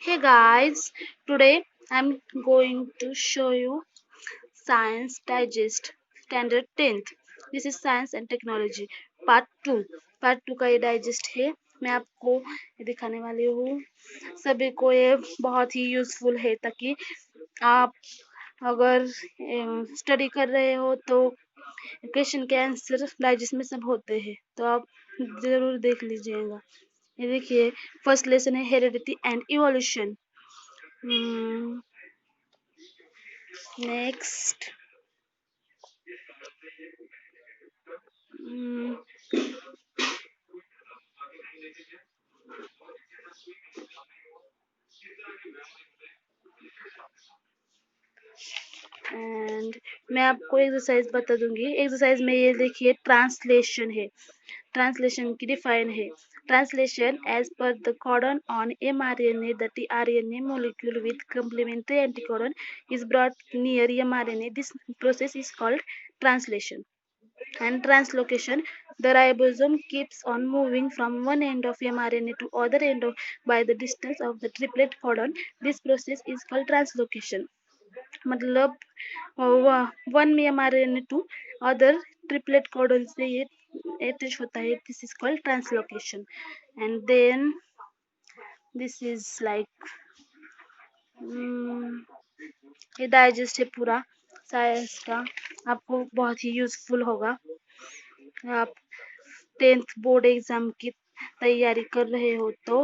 Hey guys, today I'm going to show you Science Digest Standard 10th. This is Science and Technology Part 2. Part 2 का ये digest है। मैं आपको ये दिखाने वाली हूँ। सभी को ये बहुत ही यूजफुल है ताकि आप अगर स्टडी कर रहे हो तो क्वेश्चन के आंसर डाइजेस्ट में सब होते हैं, तो आप जरूर देख लीजिएगा। ये देखिए, फर्स्ट लेसन है heredity and evolution. Next, and मैं आपको एक्सरसाइज बता दूंगी। एक्सरसाइज में ये देखिए ट्रांसलेशन है। ट्रांसलेशन की डिफाइन है। Translation as per the codon on mRNA, the tRNA molecule with complementary anticodon is brought near mRNA. This process is called translation. And translocation, the ribosome keeps on moving from one end of mRNA to other end of by the distance of the triplet codon. This process is called translocation. मतलब one में mRNA to other triplet codon से ये attach होता है। This is called translocation. And then this is like ये digest है पूरा science का, आपको बहुत ही यूजफुल होगा। आप 10th बोर्ड एग्जाम की तैयारी कर रहे हो तो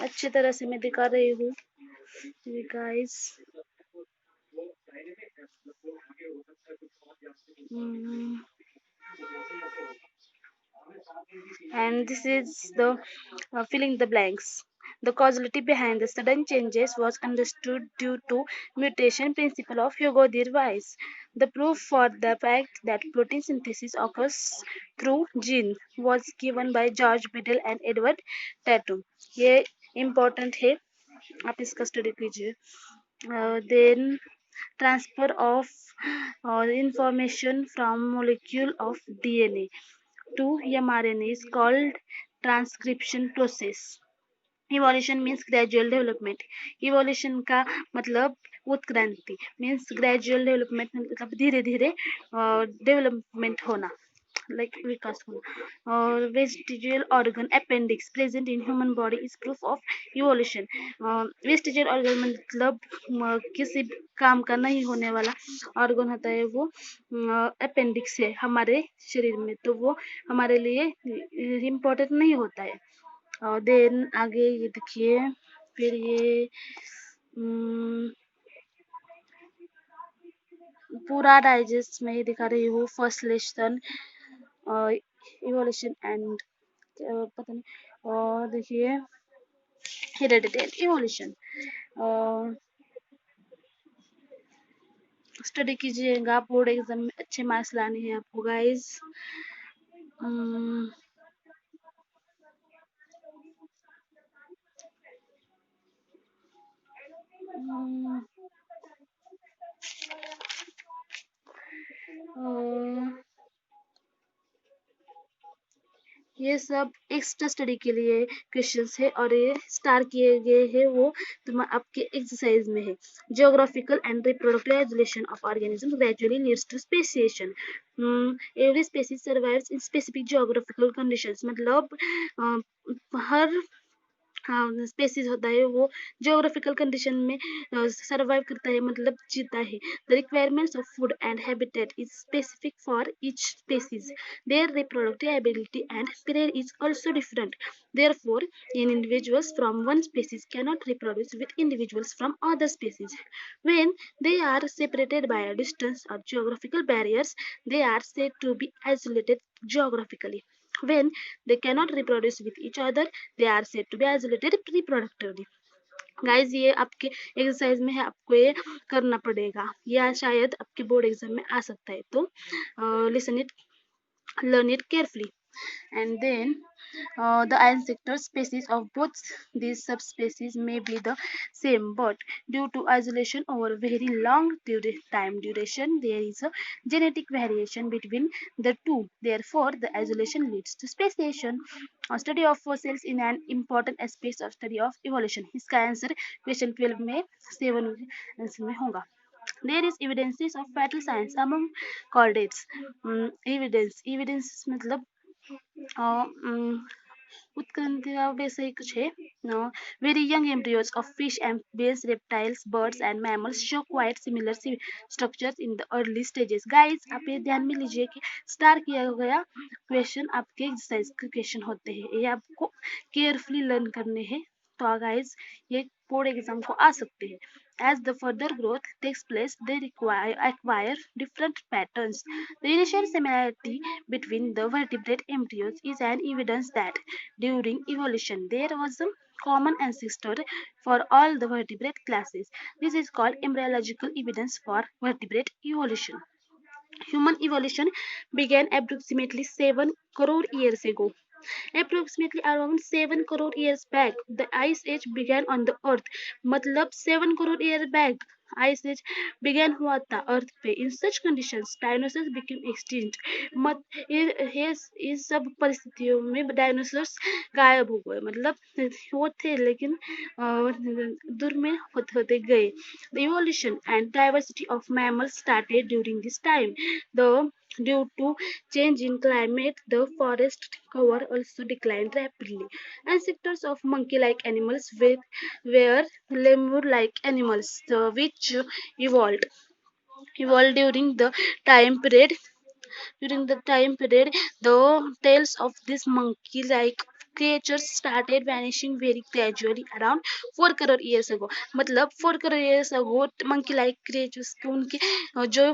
अच्छी तरह से मैं दिखा रही हूँ guys. And this is the filling the blanks. The causality behind the sudden changes was understood due to mutation principle of Hugo de Weiss. The proof for the fact that protein synthesis occurs through gene was given by George Biddle and Edward Tatum. ये important है, आप इसका study कीजिए। Then transfer of information from molecule of DNA to mRNA is called transcription process. Evolution means gradual development. Evolution का मतलब उत्क्रांति, means gradual development मतलब धीरे धीरे डेवलपमेंट होना, लाइक विकास होना। और vestigial organ appendix present in human body is proof of evolution. Vestigial organ मतलब किसी काम का नहीं होने वाला ऑर्गन होता है, वो अपेंडिक्स है हमारे शरीर में, तो वो हमारे लिए इम्पोर्टेंट नहीं होता है। और देन आगे ये देखिए, फिर ये पूरा डाइजेस्ट में ही दिखा रही हूँ। फर्स्ट लेसन इवोल्यूशन एंड पता नहीं, और देखिए हेरिडिटी एंड इवोल्यूशन। स्टडी कीजिएगा, बोर्ड एग्जाम में अच्छे मार्क्स लाने हैं आपको गाइस। ये सब एक्स्ट्रा स्टडी के लिए क्वेश्चंस है और ये स्टार किए गए हैं, वो आपके एक्सरसाइज में है। Geographical and reproductive isolation of organism gradually leads to speciation. Every species survives in specific geographical conditions, मतलब हर स्पेसीज होता है वो जियोग्राफिकल कंडीशन में सर्वाइव करता है, मतलब जीता है। The requirements of food and habitat is specific for each species. Their reproductive ability and period is also different. Therefore, individuals from one species cannot reproduce with individuals from other species. When they are separated by a distance or geographical barriers, they are said to be isolated geographically. When they cannot reproduce with each other, they are said to be isolated reproductively. Guys ये आपके exercise में है, आपको ये करना पड़ेगा, या शायद आपके बोर्ड एग्जाम में आ सकता है, तो listen it, learn it carefully. And then the ancestor species of both these subspecies may be the same, but due to isolation over very long time duration, there is a genetic variation between the two. Therefore, the isolation leads to speciation. A study of fossils in an important aspect of study of evolution. इसका answer question 12 में 7 answer में होगा. There is evidences of fatal science among chordates. Evidence मतलब उत्क्रांति वैसे ही कुछ है. Very young embryos of fish, amphibians, reptiles, birds and mammals show quite similar structures in the early stages. Guys, आप ये ध्यान में लीजिए कि स्टार किया गया क्वेश्चन आपके एक्सरसाइज के क्वेश्चन होते हैं, ये आपको केयरफुली लर्न करने हैं. तो गाइस ये बोर्ड एग्जाम को आ सकते हैं. As the further growth takes place, they acquire different patterns. The initial similarity between the vertebrate embryos is an evidence that during evolution there was a common ancestor for all the vertebrate classes. This is called embryological evidence for vertebrate evolution. Human evolution began approximately 7 crore years ago. Approximately around 7 crore years back, the ice age began on the earth. मतलब 7 crore years back ice age began हुआ था अर्थ पे. In such conditions, dinosaurs became extinct. मत इस सब परिस्थितियों में dinosaurs गायब हो गए. मतलब वो थे लेकिन दूर में होते होते गए. The evolution and diversity of mammals started during this time. Due to change in climate, the forest cover also declined rapidly. Ancestors of monkey-like animals were lemur-like animals, which evolved during the time period. During the time period, the tails of these monkey-like creatures started vanishing very gradually around 4 crore years ago. मतलब 4 crore years ago monkey-like creatures के उनके जो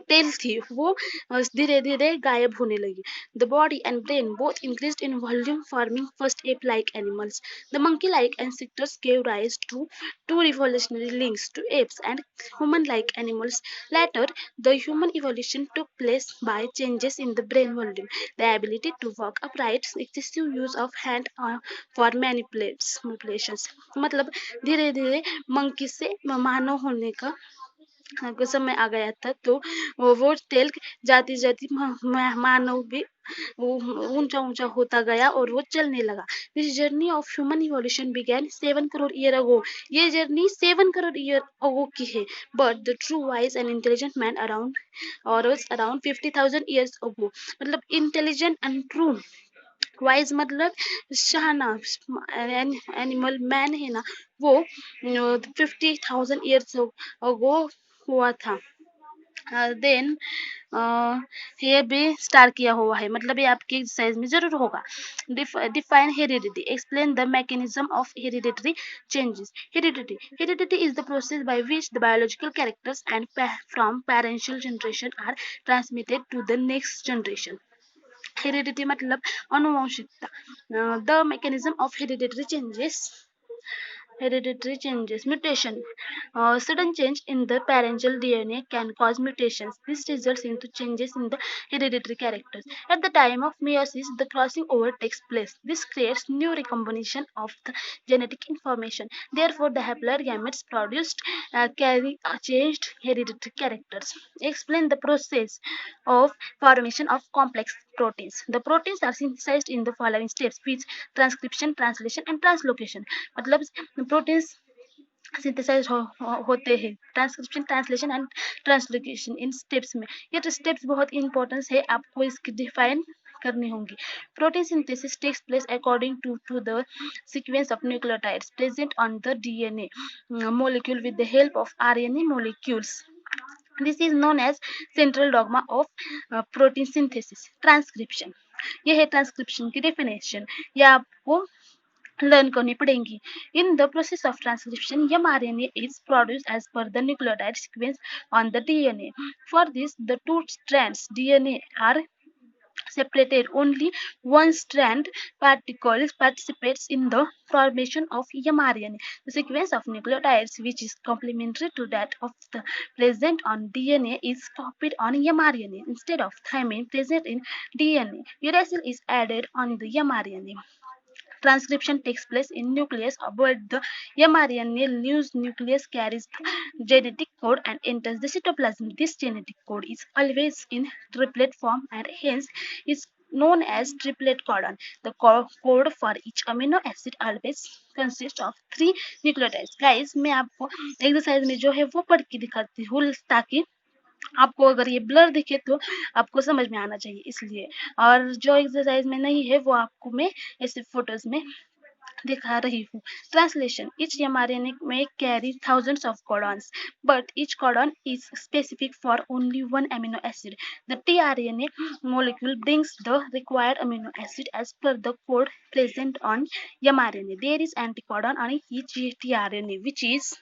tell थी वो धीरे धीरे गायब होने लगी. The body and brain both increased in volume, forming first ape-like animals. The monkey-like ancestors gave rise to two evolutionary links to apes and human-like animals. Later, the human evolution took place by changes in the brain volume, the ability to walk upright, excessive use of hand for manipulations. मतलब धीरे धीरे monkey से मानव होने का समय आ गया था. तो वो टेल जाती जाती मानव भी ऊंचा ऊंचा होता गया और वो चलने लगा. This journey of human evolution began 7 crore year ago. ये जर्नी 7 करोड़ ईयर अगो की है. But the true wise and intelligent man around 50,000 years ago. मतलब इंटेलिजेंट एंड ट्रू वाइज मतलब शहाना एनिमल मैन है ना, वो 50,000 ईयर्स अगो हुआ था. देन ये भी स्टार किया हुआ है, मतलब ये आपके एक्सरसाइज में जरूर होगा. Define heredity. Explain the mechanism of hereditary changes. Heredity is the process by which the biological characters and from parental generation are transmitted to the next generation. Heredity मतलब अनुवंशिकता. The mechanism of hereditary changes. Mutation. Sudden change in the parental DNA can cause mutations. This results into changes in the hereditary characters. At the time of meiosis, the crossing over takes place. This creates new recombination of the genetic information. Therefore, the haploid gametes produced carry changed hereditary characters. Explain the process of formation of complex proteins. The proteins are synthesized in the following steps, which transcription, translation and translocation. मतलब proteins synthesise होते हैं transcription, translation and translocation in steps में. ये steps बहुत important है, आपको इसकी define करनी होंगी. Protein synthesis takes place according to the sequence of nucleotides present on the DNA molecule with the help of RNA molecules. This is known as central dogma of protein synthesis. Transcription. यह है transcription की definition, यह आपको learn करनी पड़ेगी. In the process of transcription, mRNA is produced as per the nucleotide sequence on the DNA. For this, the two strands DNA are separated. Only one strand particle participates in the formation of mRNA. The sequence of nucleotides, which is complementary to that of the present on DNA, is copied on mRNA instead of thymine present in DNA. Uracil is added on the mRNA. Transcription takes place in nucleus, but the mRNA leaves nucleus, carries the genetic code, and enters the cytoplasm. This genetic code is always in triplet form and hence is known as triplet codon. The code for each amino acid always consists of three nucleotides. Guys, मैं आपको exercise में जो है वो पढ़ के दिखाती हूँ ताकि आपको अगर ये ब्लर दिखे तो आपको समझ में आना चाहिए इसलिए, और जो एक्सरसाइज में नहीं है वो आपको मैं ऐसे फोटोज में दिखा रही हूँ. Translation: each mRNA may carry thousands of codons, but each codon is specific for only one amino acid. The tRNA molecule brings the required amino acid as per the code present on mRNA. There is anticodon on each tRNA, which is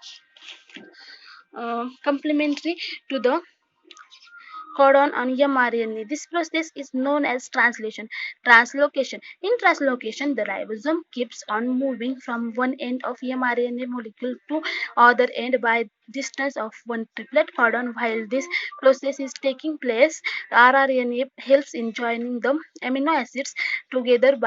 complementary to the codon on mRNA. This process is known as translation. Translocation. In translocation, the ribosome keeps on moving from one end of mRNA molecule to other end by distance of one triplet codon. While this process is taking place, rRNA helps in joining the amino acids together by